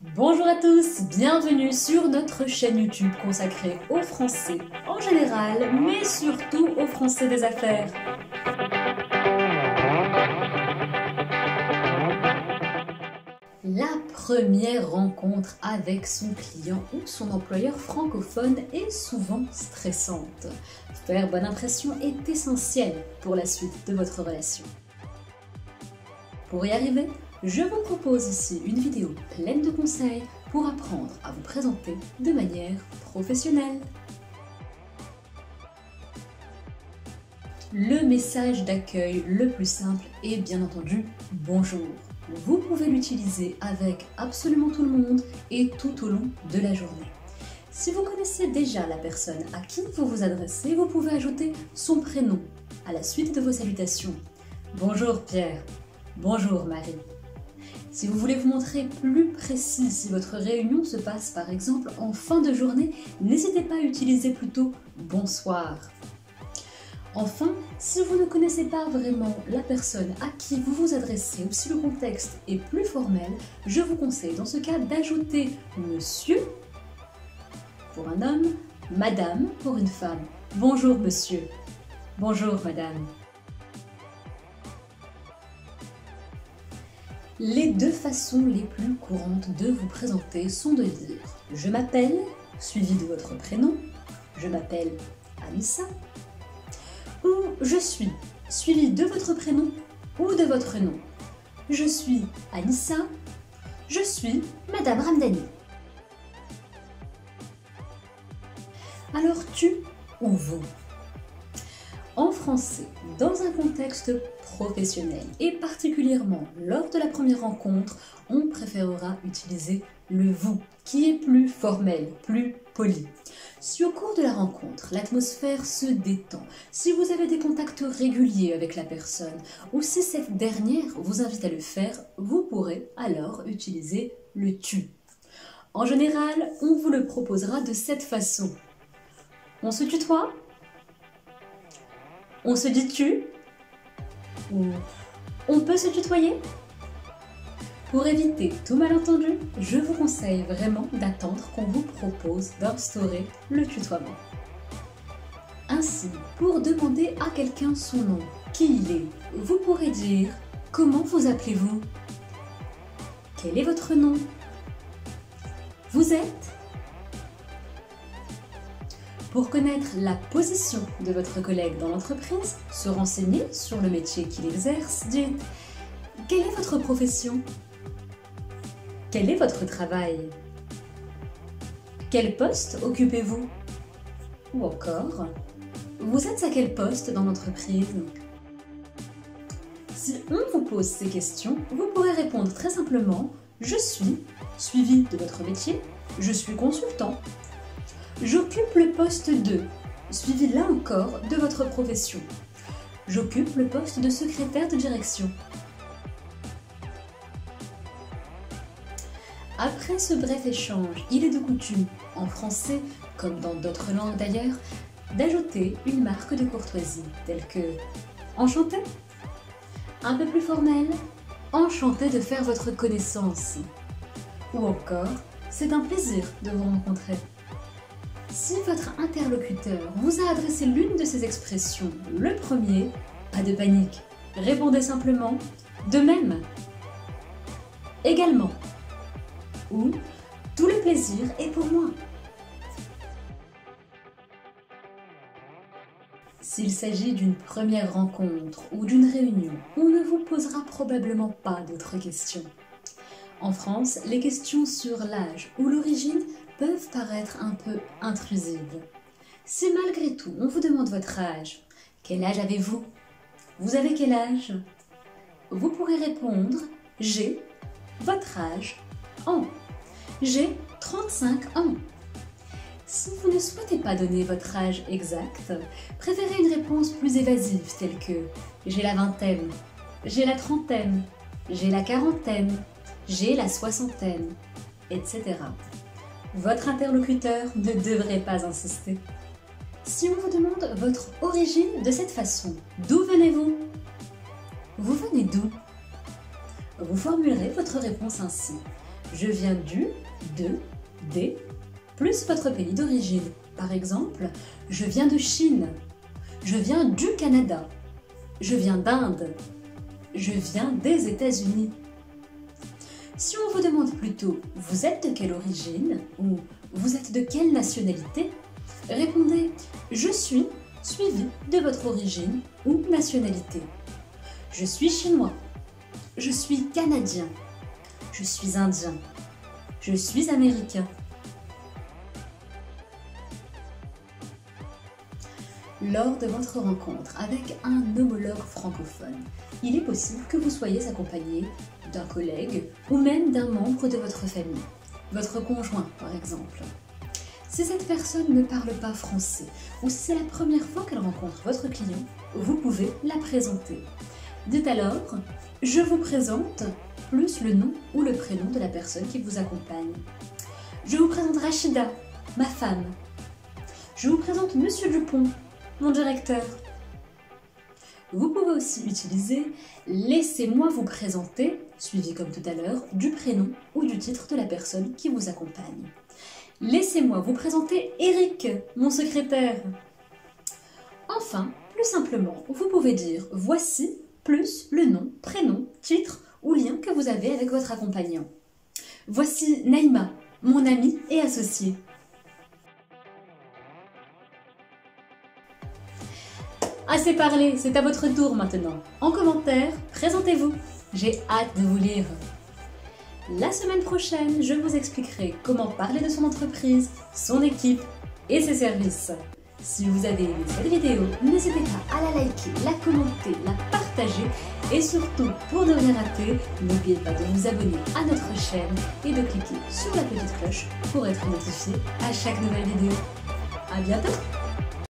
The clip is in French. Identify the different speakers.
Speaker 1: Bonjour à tous, bienvenue sur notre chaîne YouTube consacrée aux Français en général, mais surtout aux Français des affaires. La première rencontre avec son client ou son employeur francophone est souvent stressante. Faire bonne impression est essentiel pour la suite de votre relation. Pour y arriver, je vous propose ici une vidéo pleine de conseils pour apprendre à vous présenter de manière professionnelle. Le message d'accueil le plus simple est bien entendu « Bonjour ». Vous pouvez l'utiliser avec absolument tout le monde et tout au long de la journée. Si vous connaissez déjà la personne à qui vous vous adressez, vous pouvez ajouter son prénom à la suite de vos salutations. Bonjour Pierre, bonjour Marie. Si vous voulez vous montrer plus précis, si votre réunion se passe par exemple en fin de journée, n'hésitez pas à utiliser plutôt bonsoir. Enfin, si vous ne connaissez pas vraiment la personne à qui vous vous adressez ou si le contexte est plus formel, je vous conseille dans ce cas d'ajouter monsieur pour un homme, madame pour une femme. Bonjour monsieur, bonjour madame. Les deux façons les plus courantes de vous présenter sont de dire « Je m'appelle » suivi de votre prénom, « Je m'appelle Anissa » ou « Je suis » suivi de votre prénom ou de votre nom. « Je suis Anissa » »,« Je suis Madame Ramdani ». Alors tu ou vous? En français, dans un contexte professionnel et particulièrement lors de la première rencontre, on préférera utiliser le vous qui est plus formel, plus poli. Si au cours de la rencontre, l'atmosphère se détend, si vous avez des contacts réguliers avec la personne ou si cette dernière vous invite à le faire, vous pourrez alors utiliser le tu. En général, on vous le proposera de cette façon. On se tutoie? On se dit tu? Ou on peut se tutoyer? Pour éviter tout malentendu, je vous conseille vraiment d'attendre qu'on vous propose d'instaurer le tutoiement. Ainsi, pour demander à quelqu'un son nom, qui il est, vous pourrez dire « Comment vous appelez-vous » ? Quel est votre nom ? Vous êtes ? Pour connaître la position de votre collègue dans l'entreprise, se renseigner sur le métier qu'il exerce, dites « Quelle est votre profession ? Quel est votre travail ? Quel poste occupez-vous ? Ou encore, vous êtes à quel poste dans l'entreprise ? » Si on vous pose ces questions, vous pourrez répondre très simplement « Je suis » suivi de votre métier « Je suis consultant ». J'occupe le poste de, suivi là encore de votre profession. J'occupe le poste de secrétaire de direction. Après ce bref échange, il est de coutume, en français comme dans d'autres langues d'ailleurs, d'ajouter une marque de courtoisie, telle que « Enchanté ». Un peu plus formel, « Enchanté de faire votre connaissance ». Ou encore « C'est un plaisir de vous rencontrer ». Si votre interlocuteur vous a adressé l'une de ces expressions, le premier, pas de panique, répondez simplement « de même »,« également » ou « tout le plaisir est pour moi ». S'il s'agit d'une première rencontre ou d'une réunion, on ne vous posera probablement pas d'autres questions. En France, les questions sur l'âge ou l'origine peuvent paraître un peu intrusives. Si malgré tout on vous demande votre âge, quel âge avez-vous? Vous avez quel âge? Vous pourrez répondre « J'ai votre âge en ». J'ai 35 ans. Si vous ne souhaitez pas donner votre âge exact, préférez une réponse plus évasive telle que « J'ai la vingtaine »,« J'ai la trentaine »,« J'ai la quarantaine »,« J'ai la soixantaine », etc. Votre interlocuteur ne devrait pas insister. Si on vous demande votre origine de cette façon, d'où venez-vous? Vous venez d'où? Vous formulerez votre réponse ainsi. Je viens du, de, des, plus votre pays d'origine. Par exemple, je viens de Chine. Je viens du Canada. Je viens d'Inde. Je viens des États-Unis. Si on vous demande plutôt « Vous êtes de quelle origine ?» ou « Vous êtes de quelle nationalité ?» répondez « Je suis » suivi de votre origine ou nationalité. Je suis chinois. Je suis canadien. Je suis indien. Je suis américain. Lors de votre rencontre avec un homologue francophone, il est possible que vous soyez accompagné d'un collègue ou même d'un membre de votre famille, votre conjoint par exemple. Si cette personne ne parle pas français ou si c'est la première fois qu'elle rencontre votre client, vous pouvez la présenter. Dites alors « Je vous présente » plus le nom ou le prénom de la personne qui vous accompagne. Je vous présente Rachida, ma femme. Je vous présente Monsieur Dupont, mon directeur. Vous pouvez aussi utiliser « Laissez-moi vous présenter » suivi comme tout à l'heure du prénom ou du titre de la personne qui vous accompagne. Laissez-moi vous présenter Eric, mon secrétaire. Enfin, plus simplement, vous pouvez dire « Voici » plus le nom, prénom, titre ou lien que vous avez avec votre accompagnant. Voici Naïma, mon amie et associée. Assez parlé, c'est à votre tour maintenant. En commentaire, présentez-vous. J'ai hâte de vous lire. La semaine prochaine, je vous expliquerai comment parler de son entreprise, son équipe et ses services. Si vous avez aimé cette vidéo, n'hésitez pas à la liker, la commenter, la partager et surtout, pour ne rien rater, n'oubliez pas de vous abonner à notre chaîne et de cliquer sur la petite cloche pour être notifié à chaque nouvelle vidéo. À bientôt!